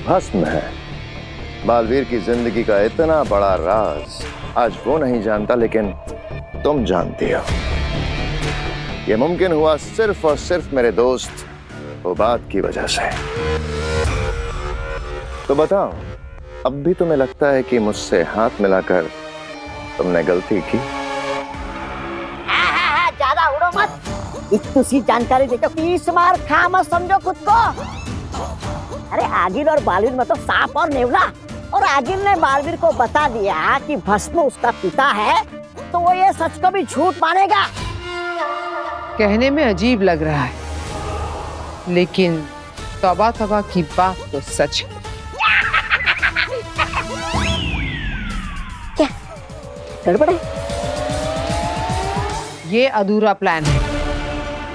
भस्म है। बालवीर की जिंदगी का इतना बड़ा राज आज वो नहीं जानता, लेकिन तुम जानती हो। ये मुमकिन हुआ सिर्फ और सिर्फ मेरे दोस्त उबाद की वजह से। तो बताओ, अब भी तुम्हें लगता है कि मुझसे हाथ मिलाकर तुमने गलती की? ज्यादा उड़ो मत, इतनी सी जानकारी देकर 20 मार खा मत समझो खुद को। अरे आगिल और बालवीर में तो सांप और नेवला, और आगिल ने बालवीर को बता दिया कि भस्म उसका पिता है, तो वो ये सच को भी झूठ मानेगा। कहने में अजीब लग रहा है, लेकिन तौबा तौबा की बात तो सच है। क्या गड़बड़ है? ये अधूरा प्लान है,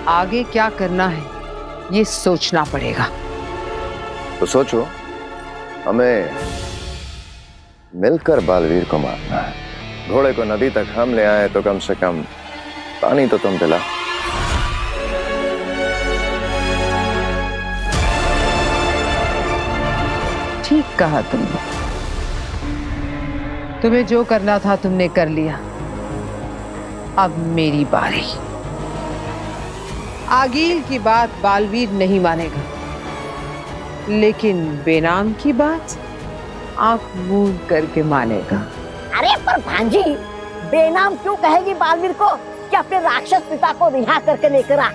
आगे क्या करना है ये सोचना पड़ेगा। तो सोचो, हमें मिलकर बालवीर को मारना है। घोड़े को नदी तक हम ले आए तो कम से कम पानी तो तुम पिला। ठीक कहा तुमने, तुम्हें जो करना था तुमने कर लिया, अब मेरी बारी। आगील की बात बालवीर नहीं मानेगा, लेकिन बेनाम की बात आंख मूंद करके मानेगा। अरे पर भांजी, बेनाम क्यों कहेगी बालवीर को कि अपने राक्षस पिता को रिहा करके लेकर आ?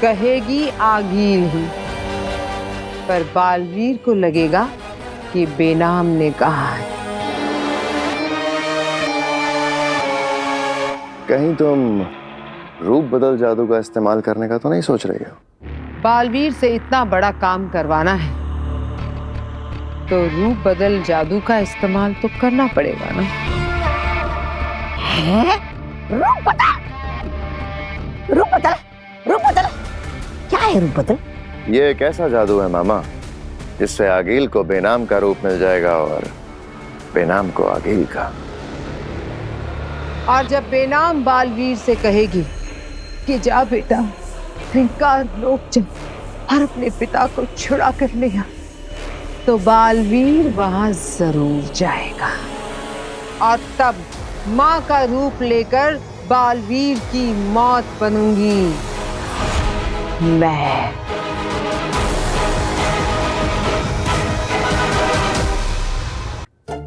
कहेगी आगील ही, पर बालवीर को लगेगा कि बेनाम ने कहा है। कहीं तुम रूप बदल जादू का इस्तेमाल करने का तो नहीं सोच रही हो? बालवीर से इतना बड़ा काम करवाना है तो रूप बदल जादू का इस्तेमाल तो करना पड़ेगा ना। है? रूप बदल? रूप बदल? रूप बदल? क्या है रूप बदल? ये एक ऐसा जादू है मामा, जिससे आगील को बेनाम का रूप मिल जाएगा और बेनाम को आगील का। और जब बेनाम बालवीर से कहेगी कि जा बेटा, रिंकार रोक जा और अपने पिता को छुड़ा कर ले आ, तो बालवीर वहां जरूर जाएगा। और तब माँ का रूप लेकर बालवीर की मौत बनूंगी मैं।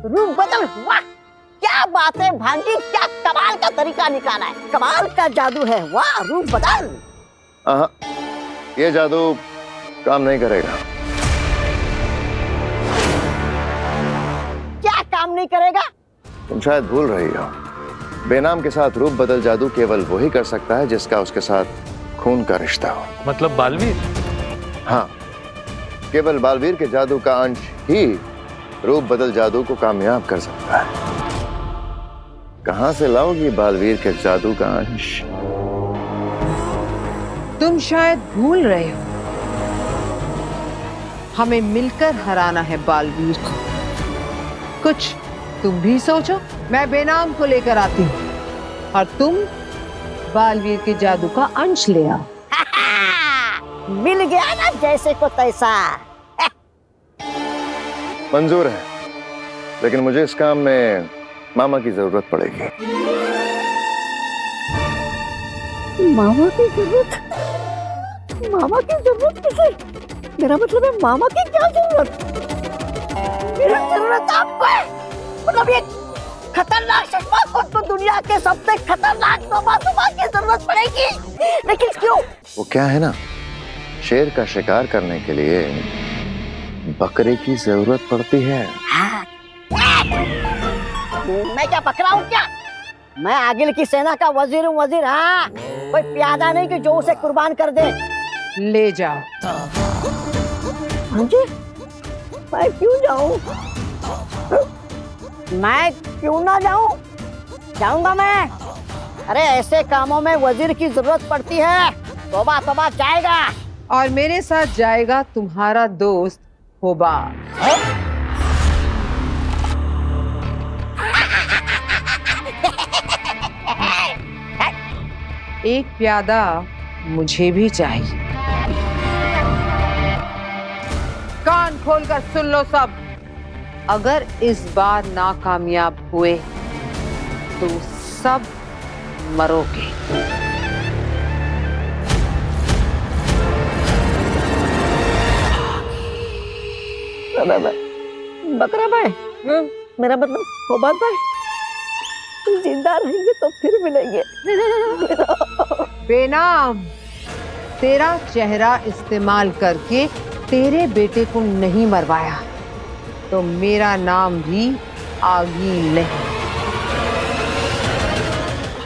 रूप बदल? वाह, क्या बात है भांजी, क्या कमाल का तरीका निकाला है, कमाल का जादू है। वाह, रूप बदल। ये जादू काम नहीं करेगा। क्या काम नहीं करेगा? तुम शायद भूल रही हो, बेनाम के साथ रूप बदल जादू केवल वही कर सकता है जिसका उसके साथ खून का रिश्ता हो। मतलब बालवीर? हाँ, केवल बालवीर के जादू का अंश ही रूप बदल जादू को कामयाब कर सकता है। कहां से लाओगी बालवीर के जादू का अंश? तुम शायद भूल रहे हो, हमें मिलकर हराना है बालवीर को। कुछ तुम भी सोचो। मैं बेनाम को लेकर आती हूँ और तुम बालवीर के जादू का अंश ले आओ। मिल गया ना जैसे को तैसा। मंजूर है, लेकिन मुझे इस काम में मामा की जरूरत पड़ेगी। मामा की जरूरत? मामा की जरूरत किसे? मेरा मतलब है मामा की क्या जरूरत? मेरी जरूरत आपको है। मतलब ये खतरनाक चश्मा को दुनिया के सबसे खतरनाक तोबा की जरूरत पड़ेगी। लेकिन क्यों? वो क्या है ना, शेर का शिकार करने के लिए बकरे की जरूरत पड़ती है। हाँ। मैं क्या बकरा हूँ क्या? मैं आगिल की सेना का वजीर हूँ, वजीर। हाँ, कोई प्यादा नहीं कि जो उसे कुर्बान कर दे। ले जाओ। हाँ जी, मैं क्यों जाऊँ? मैं क्यों ना जाऊँ? जाऊंगा मैं। अरे ऐसे कामों में वजीर की जरूरत पड़ती है। तौबा तौबा जाएगा। और मेरे साथ जाएगा तुम्हारा दोस्त होबा। एक प्यादा मुझे भी चाहिए। कान खोलकर सुन लो सब। अगर इस बार नाकामयाब हुए तो सब मरोगे। बकरा भाई, मेरा मतलब खोबात भाई, जिंदा रहेंगे तो फिर मिलेंगे। बेनाम, तेरा चेहरा इस्तेमाल करके तेरे बेटे को नहीं मरवाया तो मेरा नाम भी आगील नहीं।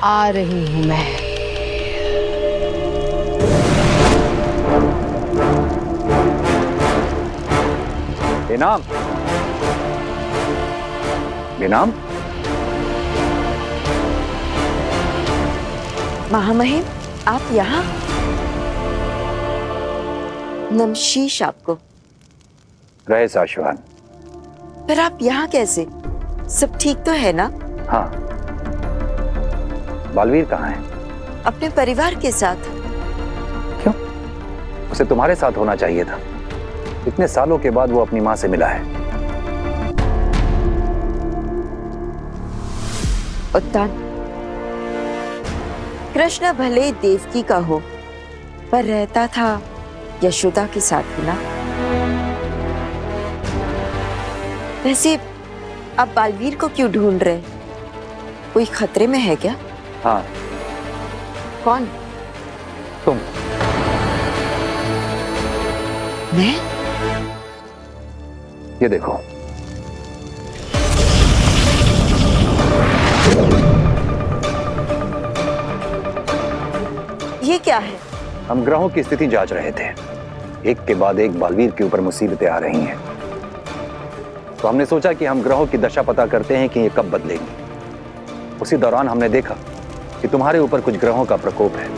आ रही हूं मैं। बेनाम, बेनाम, महामहिम, आप यहाँ? नमशीश आपको। रहे साशवान। पर आप यहाँ कैसे? सब ठीक तो है ना? हाँ। बालवीर कहाँ है? अपने परिवार के साथ। क्यों? उसे तुम्हारे साथ होना चाहिए था। इतने सालों के बाद वो अपनी माँ से मिला है। उत्तान, कृष्ण भले देवकी का हो, पर रहता था यशोदा के साथ ही ना। वैसे आप बालवीर को क्यों ढूंढ रहे? कोई खतरे में है क्या? हाँ। कौन? तुम। मैं? ये देखो। ये क्या है? हम ग्रहों की स्थिति जांच रहे थे। एक के बाद एक बालवीर के ऊपर मुसीबतें आ रही हैं। तो हमने सोचा कि हम ग्रहों की दशा पता करते हैं कि ये कब बदलेंगी। उसी दौरान हमने देखा कि तुम्हारे ऊपर कुछ ग्रहों का प्रकोप है।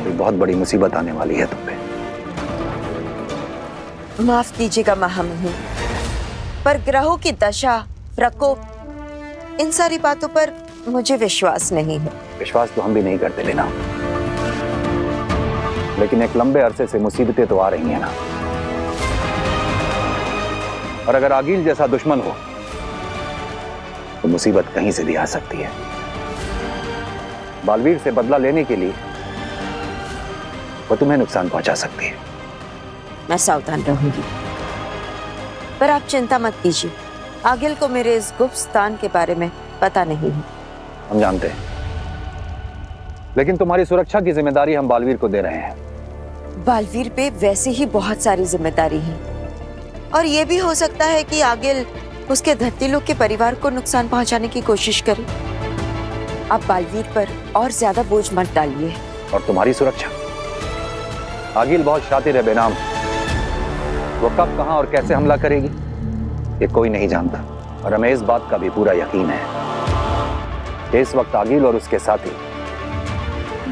कोई बहुत बड़ी मुसीबत आने वाली है तुम पे। माफ कीजिएगा महामहिम, पर ग्रहों की दशा, प्रकोप, इन सारी बातों पर मुझे विश्वास नहीं है। विश्वास तो हम भी नहीं करते लेना, लेकिन एक लंबे अरसे से मुसीबतें तो आ रही हैं ना। और अगर आगील जैसा दुश्मन हो तो मुसीबत कहीं से भी आ सकती है। बालवीर से बदला लेने के लिए वो तुम्हें नुकसान पहुंचा सकती है। मैं सावधान रहूंगी। पर आप चिंता मत कीजिए, आगिल को मेरे इस गुप्त स्थान के बारे में पता नहीं है। हम जानते हैं, लेकिन तुम्हारी सुरक्षा की जिम्मेदारी हम बालवीर को दे रहे हैं। बालवीर पे वैसे ही बहुत सारी जिम्मेदारी है, और ये भी हो सकता है कि आगिल उसके धरती लोग के परिवार को नुकसान पहुंचाने की कोशिश करे। आप बालवीर पर और ज्यादा बोझ मत डालिए। और तुम्हारी सुरक्षा? आगिल बहुत शातिर है बेनाम। वो कब, कहां और कैसे हमला करेगी ये कोई नहीं जानता, और हमें इस बात का भी पूरा यकीन है कि इस वक्त आगिल और उसके साथी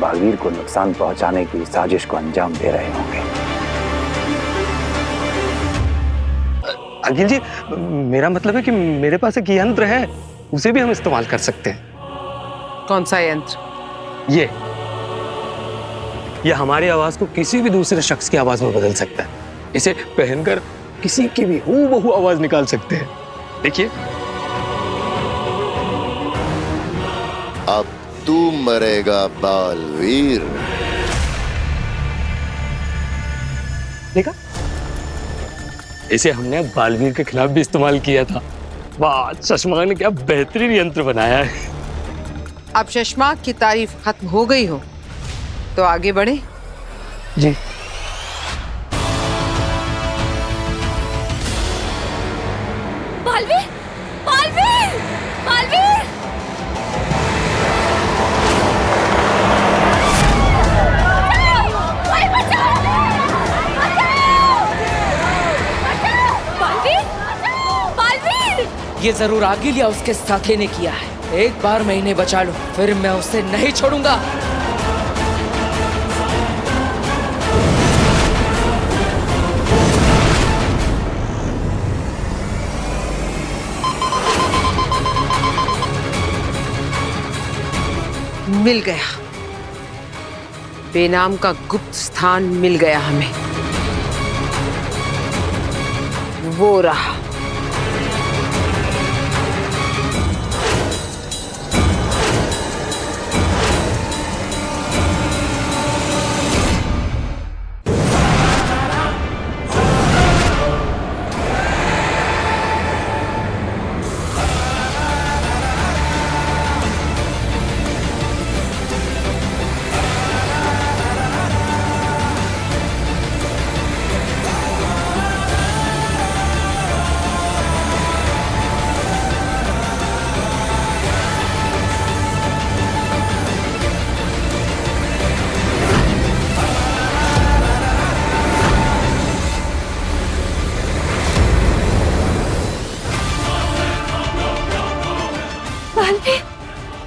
बालवीर को नुकसान पहुंचाने की साजिश को अंजाम दे रहे होंगे। अखिल जी, मेरा मतलब है कि मेरे पास एक यंत्र है, उसे भी हम इस्तेमाल कर सकते हैं। कौन सा यंत्र? ये हमारी आवाज को किसी भी दूसरे शख्स की आवाज में बदल सकता है। इसे पहनकर किसी की भी हूबहू आवाज निकाल सकते हैं। देखिए। अब तू मरेगा बालवीर। देखा, इसे हमने बालवीर के खिलाफ भी इस्तेमाल किया था। वाह, चश्मा ने क्या बेहतरीन यंत्र बनाया है। अब चश्मा की तारीफ खत्म हो गई हो तो आगे बढ़े। जी। बालवीर! बालवीर! बालवीर! कोई बचाओ! बालवीर! बालवीर! ये जरूर आगिल या उसके साथी ने किया है। एक बार मैं इन्हें बचा लूं, फिर मैं उसे नहीं छोड़ूंगा। मिल गया। बेनाम का गुप्त स्थान मिल गया हमें। वो रहा।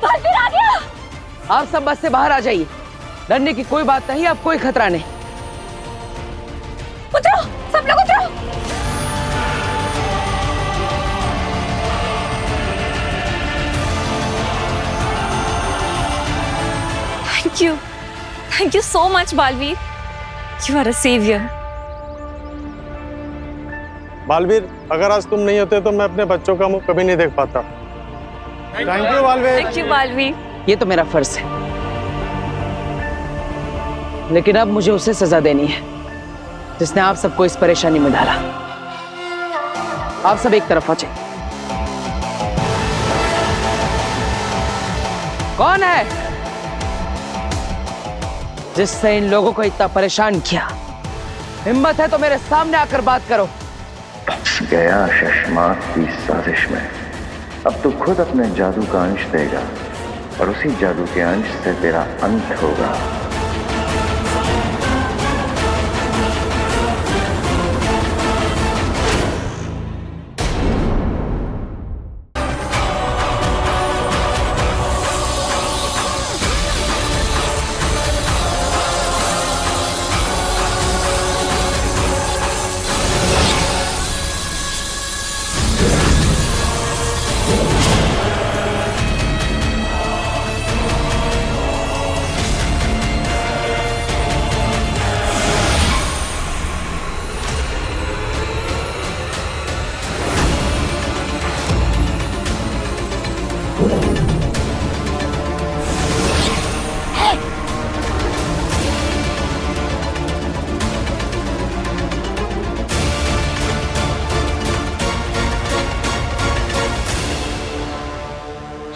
बालवीर आ गया। आप सब बस से बाहर आ जाइए। डरने की कोई बात नहीं, अब कोई खतरा नहीं। उतरो, सब लोग उतरो। Thank you so much, Baalveer. You are a savior. Baalveer, अगर आज तुम नहीं होते तो मैं अपने बच्चों का मुंह कभी नहीं देख पाता। Thank you Baalveer. Thank you, Baalveer. ये तो मेरा फर्ज है, लेकिन अब मुझे उसे सजा देनी है जिसने आप सबको इस परेशानी में डाला। आप सब एक तरफ आ जाइए। कौन है जिससे इन लोगों को इतना परेशान किया? हिम्मत है तो मेरे सामने आकर बात करो। गया शशमाक की साजिश में। अब तू खुद अपने जादू का अंश देगा और उसी जादू के अंश से तेरा अंत होगा।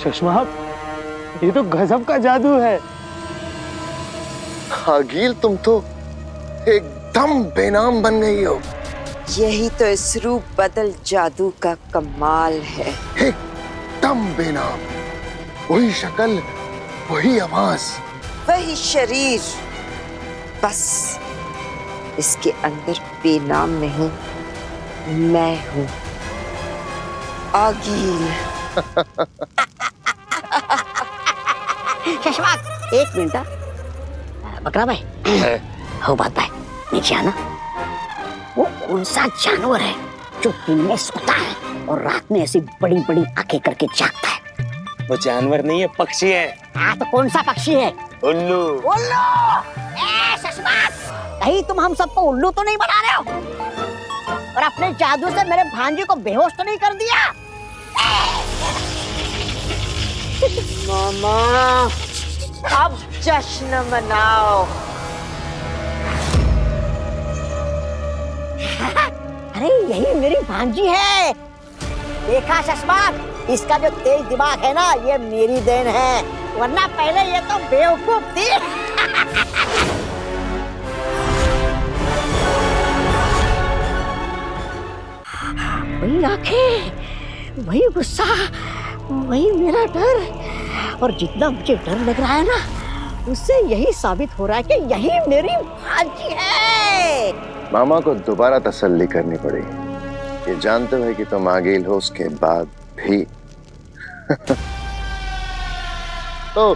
शशमाक, ये तो गजब का जादू है। आगिल, तुम तो एकदम बेनाम बन गई हो। यही तो इस रूप बदल जादू का कमाल है। एकदम बेनाम। वही शक्ल, वही आवाज, वही शरीर, बस इसके अंदर बेनाम नहीं, मैं हूं आगिल। शशमाक, एक मिनट। बकरा भाई, हो बात भाई, नीचे आना। वो कौन सा जानवर है जो दिन में सोता है और रात में ऐसी बड़ी बड़ी आंखें करके जागता है? वो जानवर नहीं है, पक्षी है। हाँ, तो कौन सा पक्षी है? उल्लू। उल्लू! शशमाक, कहीं तुम हम सबको उल्लू तो नहीं बना रहे हो? और अपने जादू से मेरे भांजे को बेहोश तो नहीं कर दिया? मामा, अब जश्न मनाओ। अरे यही मेरी भांजी है। देखा शशमाक, इसका जो तेज दिमाग है ना, ये मेरी देन है, वरना पहले ये तो बेवकूफ थी। वही आंखें, वही गुस्सा, वही मेरा डर। और जितना मुझे डर लग रहा है ना, उससे यही साबित हो रहा है कि यही मेरी भांजी है। मामा को दोबारा तसल्ली करनी पड़ी। ये जानते हुए कि तुम आगिल हो, उसके बाद भी तो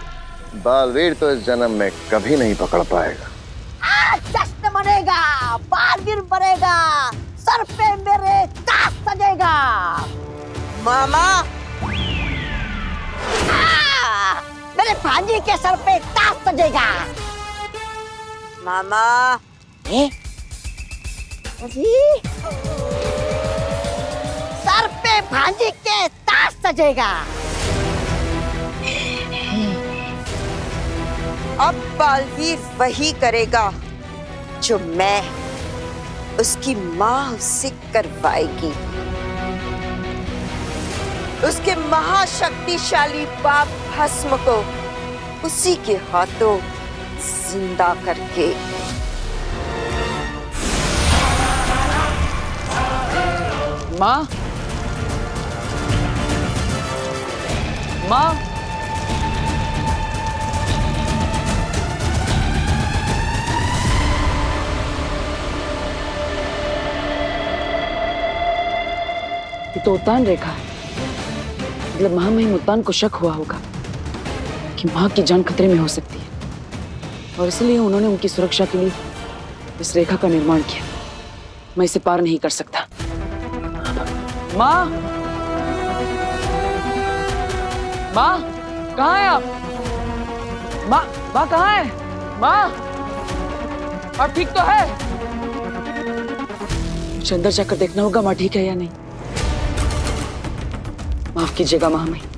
बालवीर तो इस जन्म में कभी नहीं पकड़ पाएगा। जश्न मनेगा, बालवीर बनेगा, सर पे मेरे ताज सजेगा। मामा, मेरे भांजी के सर पे ताज सजेगा। मामा सर पे भांजी के ताज सजेगा। अब बालवीर वही करेगा जो मैं उसकी माँ उससे करवाएगी। उसके महाशक्तिशाली बाप भस्म को उसी के हाथों जिंदा करके। माँ, माँ, ये तो उतान रेखा है। मतलब महामहिम उतान को शक हुआ होगा कि माँ की जान खतरे में हो सकती है, और इसलिए उन्होंने उनकी सुरक्षा के लिए इस रेखा का निर्माण किया। मैं इसे पार नहीं कर सकता। माँ, माँ, कहाँ है आप? माँ, माँ कहाँ है? माँ, आप ठीक तो है? मुझे अंदर जाकर देखना होगा माँ ठीक है या नहीं। माफ कीजिएगा महामहिम,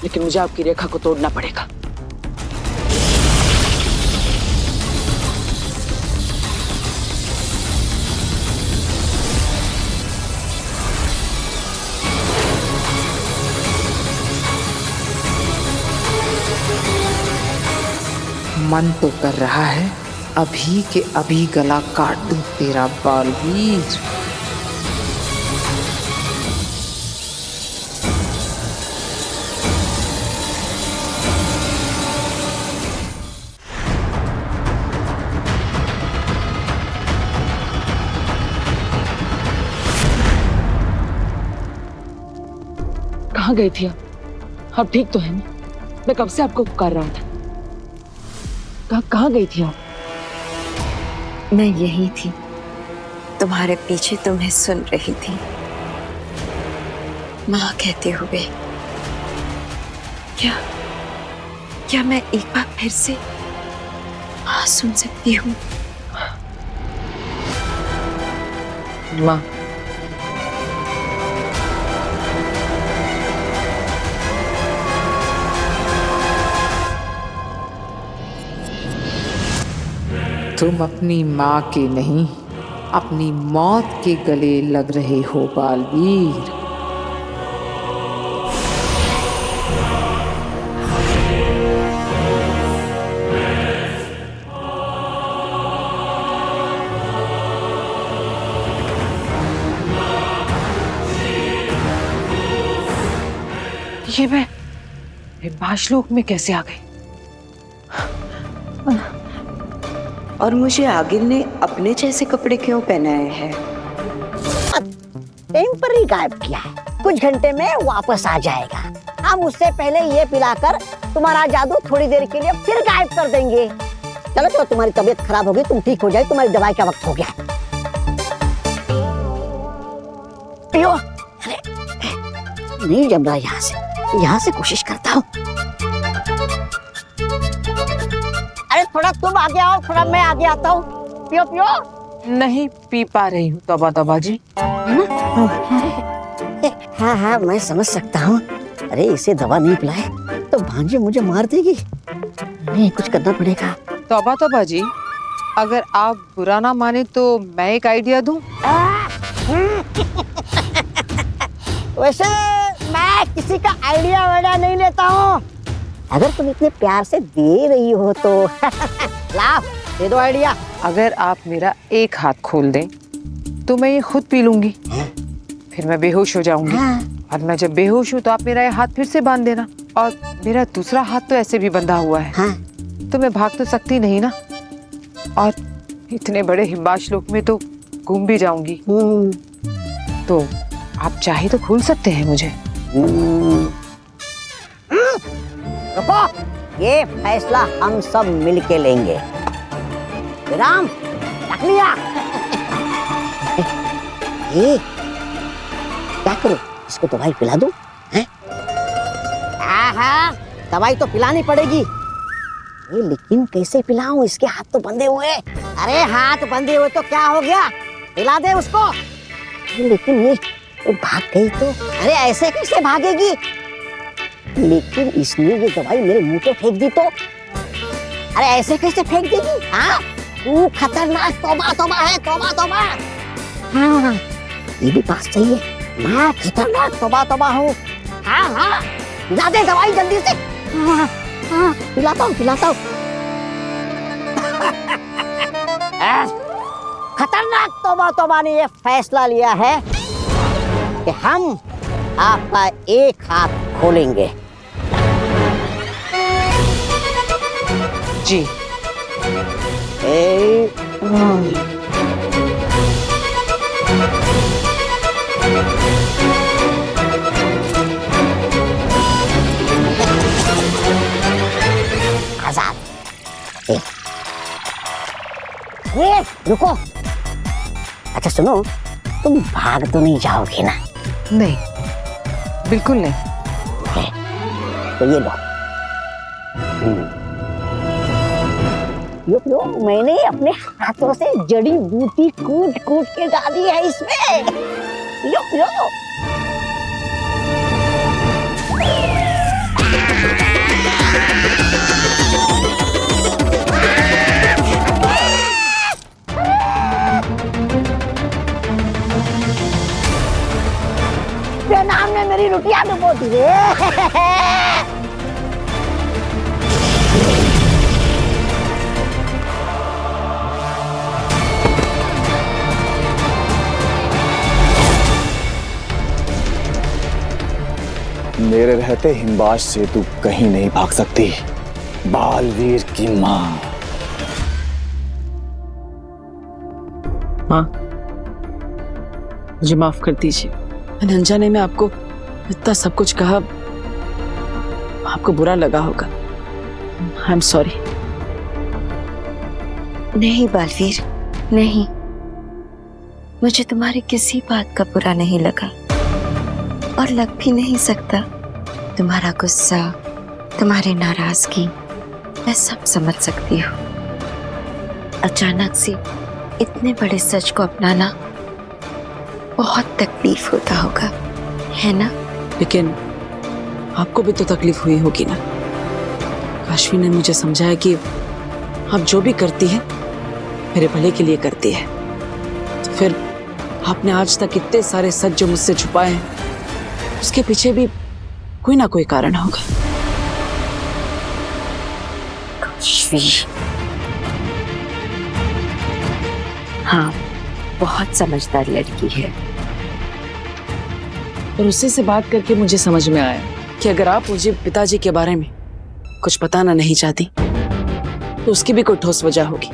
लेकिन मुझे आपकी रेखा को तोड़ना पड़ेगा। मन तो कर रहा है अभी के अभी गला काट दूं तेरा बालवीर। कहाँ गई थी आप ठीक तो है ना? मैं कब से आपको पुकार रहा था। कहाँ गई थी आप? मैं यही थी, तुम्हारे पीछे तुम्हें सुन रही थी। माँ कहते हुए क्या मैं एक बार फिर से माँ सुन सकती हूँ? माँ, तुम अपनी माँ के नहीं, अपनी मौत के गले लग रहे हो बालवीर। ये मैं हिमाशलोक में कैसे आ गई? और मुझे आगिल ने अपने जैसे कपड़े क्यों पहनाए हैं? टेम्पररी गायब किया है, कुछ घंटे में वापस आ जाएगा। हम उससे पहले ये पिलाकर तुम्हारा जादू थोड़ी देर के लिए फिर गायब कर देंगे। चलो चलो, तुम्हारी तबीयत खराब होगी, तुम ठीक हो जाए, तुम्हारी दवाई का वक्त हो गया। पियो। अरे नहीं जम रहा, यहाँ से कोशिश करता हूँ। अरे थोड़ा तुम आगे आओ, थोड़ा मैं आगे आता हूँ। पियो पियो। नहीं पी पा रही हूँ तबा तबा जी। हाँ हाँ, मैं समझ सकता हूँ। अरे इसे दवा नहीं पिलाए तो भांजी मुझे मार देगी। नहीं, कुछ करना पड़ेगा। तबा तबा जी, अगर आप बुरा ना माने तो मैं एक आइडिया दूं। वैसे मैं किसी का आइडिया वाइडिया नहीं लेता हूँ। अगर तुम इतने प्यार से दे रही हो तो लाओ, दे दो आइडिया। अगर आप मेरा एक हाथ खोल दें तो मैं ये खुद पी लूंगी, फिर मैं बेहोश हो जाऊंगी। और मैं जब बेहोश हूँ तो आप मेरा ये हाथ फिर से बांध देना, और मेरा दूसरा हाथ तो ऐसे भी बंधा हुआ है। तो मैं भाग तो सकती नहीं ना, और इतने बड़े हिमाशलोक में तो घूम भी जाऊंगी। तो आप चाहे तो खोल सकते हैं मुझे। रुको, ये फैसला हम सब मिलके लेंगे। विराम, रख लिया। ये क्या करूं? इसको दवाई पिला दूं? हैं? हाँ, दवाई तो पिलानी पड़ेगी। लेकिन कैसे पिलाऊं, इसके हाथ तो बंधे हुए। अरे हाथ बंधे हुए तो क्या हो गया, पिला दे उसको। लेकिन ये भाग गई तो, अरे ऐसे कैसे भागेगी? लेकिन इसने ये दवाई मेरे मुंह पे फेंक दी तो, अरे ऐसे कैसे फेंक देगी? हाँ तू खतरनाक, तौबा तौबा है, तौबा तौबा। हाँ ये भी बात सही है, मैं खतरनाक तौबा तौबा हूँ। हाँ हाँ ला दे दवाई जल्दी से। हाँ हाँ पिलाता हूँ पिलाता हूँ। खतरनाक तौबा तौबा ने ये फैसला लिया है कि हम आपका एक हाथ खोलेंगे। जी आजाद। रुको, अच्छा सुनो, तुम भाग तो नहीं जाओगे ना? नहीं, बिल्कुल नहीं। तो ये लो, लो मैंने अपने हाथों से जड़ी बूटी कूट कूट के डाली है इसमें। लो नाम ने मेरी लुटिया डुबो दी है। मेरे रहते हिमबाज से तू कहीं नहीं भाग सकती, बालवीर की माँ। माँ मुझे माफ कर दीजिए, मैंने अनजाने में आपको इतना सब कुछ कहा, आपको बुरा लगा होगा। I am sorry. नहीं बालवीर, नहीं, मुझे तुम्हारी किसी बात का बुरा नहीं लगा और लग भी नहीं सकता। तुम्हारा गुस्सा, तुम्हारी नाराजगी मैं सब समझ सकती हूँ। अचानक से इतने बड़े सच को अपनाना बहुत तकलीफ होता होगा, है ना? लेकिन आपको भी तो तकलीफ हुई होगी ना। काशवी ने मुझे समझाया कि आप जो भी करती हैं मेरे भले के लिए करती है। तो फिर आपने आज तक इतने सारे सच जो मुझसे छुपाए हैं, उसके पीछे भी कोई ना कोई कारण होगा। काशवी, हाँ, बहुत समझदार लड़की है। और उसी से बात करके मुझे समझ में आया कि अगर आप मुझे पिताजी के बारे में कुछ बताना नहीं चाहती तो उसकी भी कोई ठोस वजह होगी,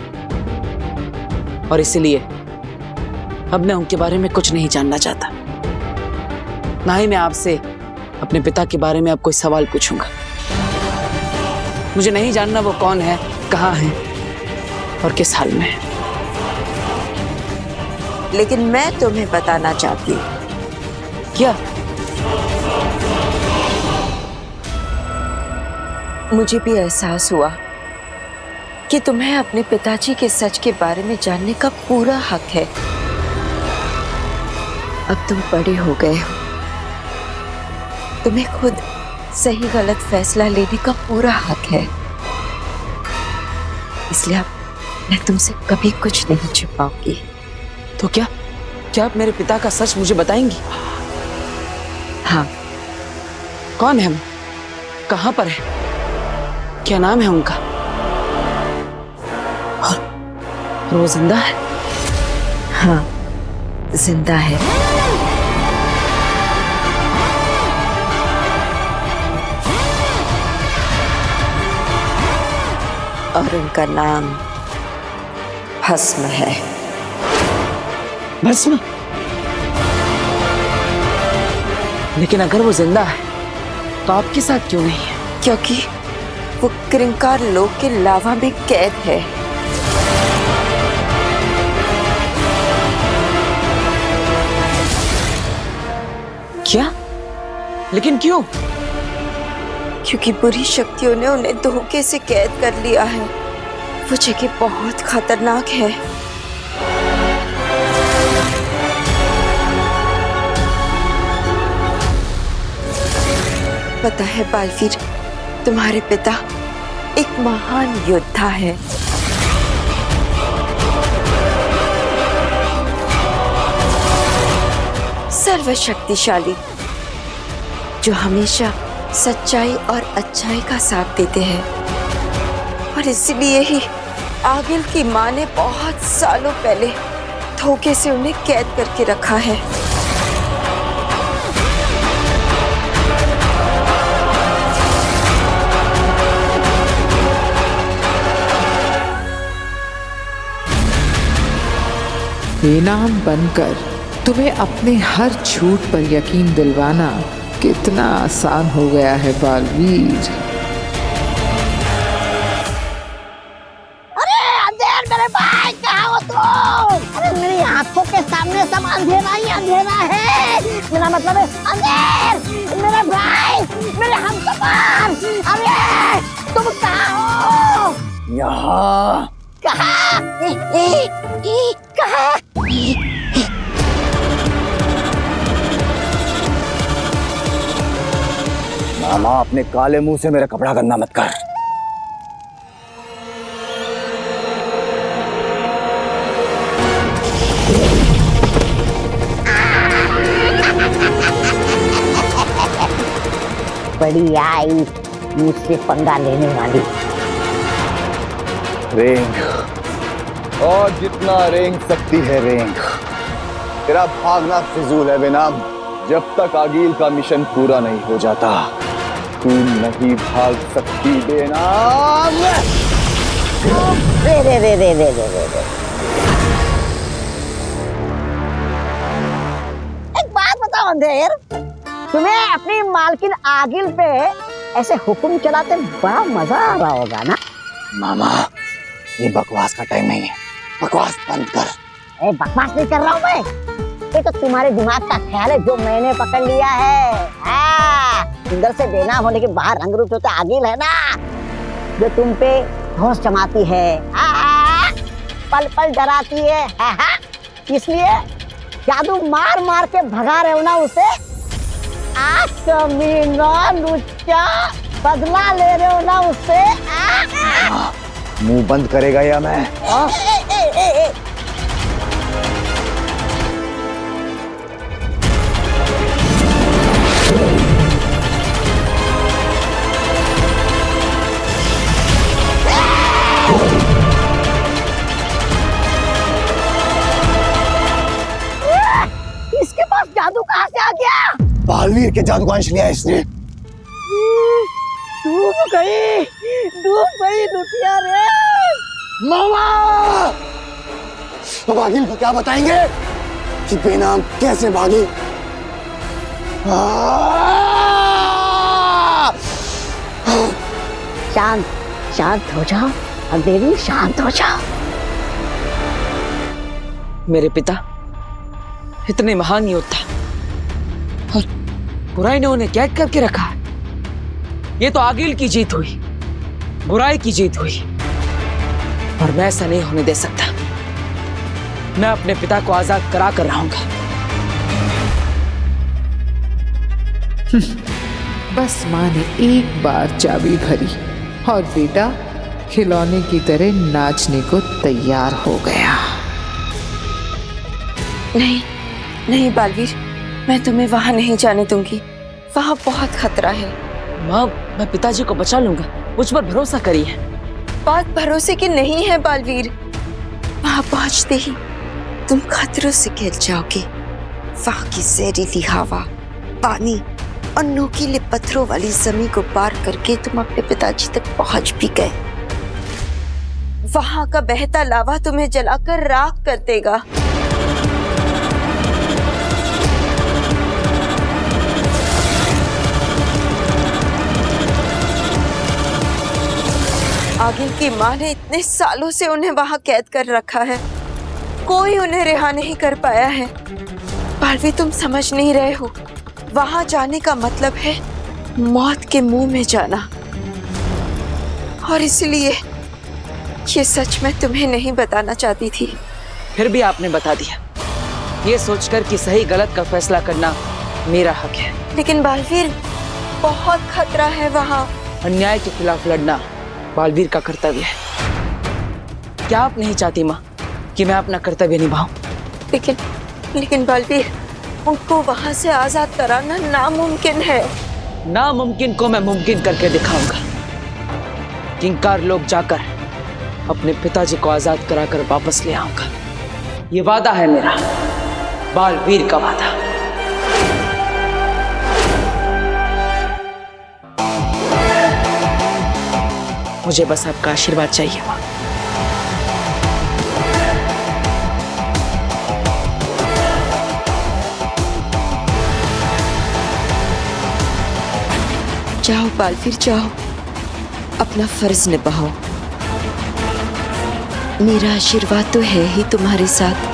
और इसीलिए अब मैं उनके बारे में कुछ नहीं जानना चाहता। ना ही मैं आपसे अपने पिता के बारे में अब कोई सवाल पूछूंगा। मुझे नहीं जानना वो कौन है, कहाँ है और किस हाल में है। लेकिन मैं तुम्हें बताना चाहती हूँ। क्या? मुझे भी एहसास हुआ कि तुम्हें अपने पिताजी के सच के बारे में जानने का पूरा हक है। अब तुम बड़े हो गए हो, तुम्हें खुद सही गलत फैसला लेने का पूरा हक है। इसलिए अब मैं तुमसे कभी कुछ नहीं छुपाऊंगी। तो क्या आप मेरे पिता का सच मुझे बताएंगी? हाँ। कौन है वो? कहाँ पर है? क्या नाम है उनका? और वो जिंदा है? हाँ, जिंदा है। और उनका नाम भस्म है। भस्म? लेकिन अगर वो जिंदा है तो आपके साथ क्यों नहीं है? क्योंकि वो क्रिंकार लोक के लावा में कैद है। क्या? लेकिन क्यों? क्योंकि बुरी शक्तियों ने उन्हें धोखे से कैद कर लिया है। वो जगह बहुत खतरनाक है। पता है बालवीर, तुम्हारे पिता एक महान योद्धा है। सर्वशक्तिशाली, जो हमेशा सच्चाई और अच्छाई का साथ देते हैं। और इसलिए ही आगिल की मां ने बहुत सालों पहले धोखे से उन्हें कैद करके रखा है। बेनाम बनकर तुम्हें अपने हर झूठ पर यकीन दिलवाना कितना आसान हो गया है बालवीर। अरे अंधेर मेरे भाई, कहाँ हो तुम? अरे मेरी आंखों के सामने सब अंधेरा ही अंधेरा है। मेरा मतलब है अंधेर मेरे भाई, मेरे हमसफर। अरे तुम कहाँ हो? यहाँ कहाँ? कहाँ? मामा, अपने काले मुंह से मेरा कपड़ा गंदा मत कर। बड़ी आई मुझसे पंगा लेने वाली। रेंग, और जितना रेंग सकती है रेंग। तेरा भागना फिजूल है बेनाम। जब तक आगिल का मिशन पूरा नहीं हो जाता तू नहीं भाग सकती बेनाम। रे रे रे रे रे रे रे। एक बात बताओ अंधेर, तुम्हें अपनी मालकिन आगिल पे ऐसे हुक्म चलाते बड़ा मजा आ रहा होगा ना? मामा, ये बकवास का टाइम नहीं है। बकवास बंद कर। बकवास नहीं कर रहा हूँ मैं। ये तो तुम्हारे दिमाग का ख्याल है जो मैंने पकड़ लिया है। अंदर से बेनाम होने के बाहर रंग रूप होता आगिल है ना, जो तुम पे होश जमाती है, पल पल डराती है। इसलिए जादू मार मार के भगा रहे हो ना उसे। कमीना लुच्चा, बदला ले रहे हो ना उससे। मुंह बंद करेगा या मैं? इसके पास जादू कहाँ से आ गया? बालवीर के जादू का अंश लिया इसने। डूब गई लुटिया रे। मामा, अब आगिल को क्या बताएंगे कि बेनाम कैसे भागी? शांत हो जाओ अंधेरी, शांत हो जाओ। मेरे पिता इतने महान योद्धा और बुराई ने उन्हें कैद करके रखा है। ये तो आगिल की जीत हुई, बुराई की जीत हुई, और मैं ऐसा नहीं होने दे सकता। मैं अपने पिता को आजाद करा कर रहूंगा। बस माँ ने एक बार चाबी भरी और बेटा खिलौने की तरह नाचने को तैयार हो गया। नहीं बालवीर, मैं तुम्हें वहां नहीं जाने दूंगी। वहां बहुत खतरा है। माँ, मैं पिताजी को बचा लूंगा, मुझ पर भरोसा करिए। बात भरोसे की नहीं है बालवीर। वहां पहुंचते ही तुम खतरों से घिर जाओगे। वहां की जहरीली हवा, पानी और नोकीले पत्थरों वाली जमीन को पार करके तुम अपने पिताजी तक पहुंच भी गए। वहां का बहता लावा तुम्हें जलाकर राख कर देगा। आगिल की मां ने इतने सालों से उन्हें वहां कैद कर रखा है, कोई उन्हें रिहा नहीं कर पाया है। बालवीर, तुम समझ नहीं रहे हो। वहां जाने का मतलब है मौत के मुंह में जाना, और इसलिए ये सच मैं तुम्हें नहीं बताना चाहती थी। फिर भी आपने बता दिया, ये सोचकर कि सही गलत का फैसला करना मेरा हक है। लेकिन बालवीर, बहुत खतरा है वहाँ। अन्याय के खिलाफ लड़ना बालवीर का कर्तव्य है। क्या आप नहीं चाहती माँ कि मैं अपना कर्तव्य निभाऊं? लेकिन बालवीर, उनको वहाँ से आजाद कराना नामुमकिन है। नामुमकिन को मैं मुमकिन करके दिखाऊंगा। किंकार लोग जाकर अपने पिताजी को आजाद कराकर वापस ले आऊंगा। ये वादा है मेरा, बालवीर का वादा। मुझे बस आपका आशीर्वाद चाहिए माँ। जाओ बालवीर, जाओ, अपना फर्ज निभाओ। मेरा आशीर्वाद तो है ही तुम्हारे साथ।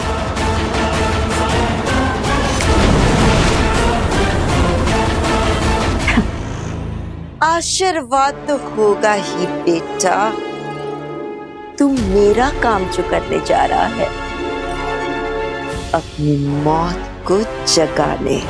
आशीर्वाद तो होगा ही बेटा। तू मेरा काम जो करने जा रहा है, अपनी मौत को जगाने।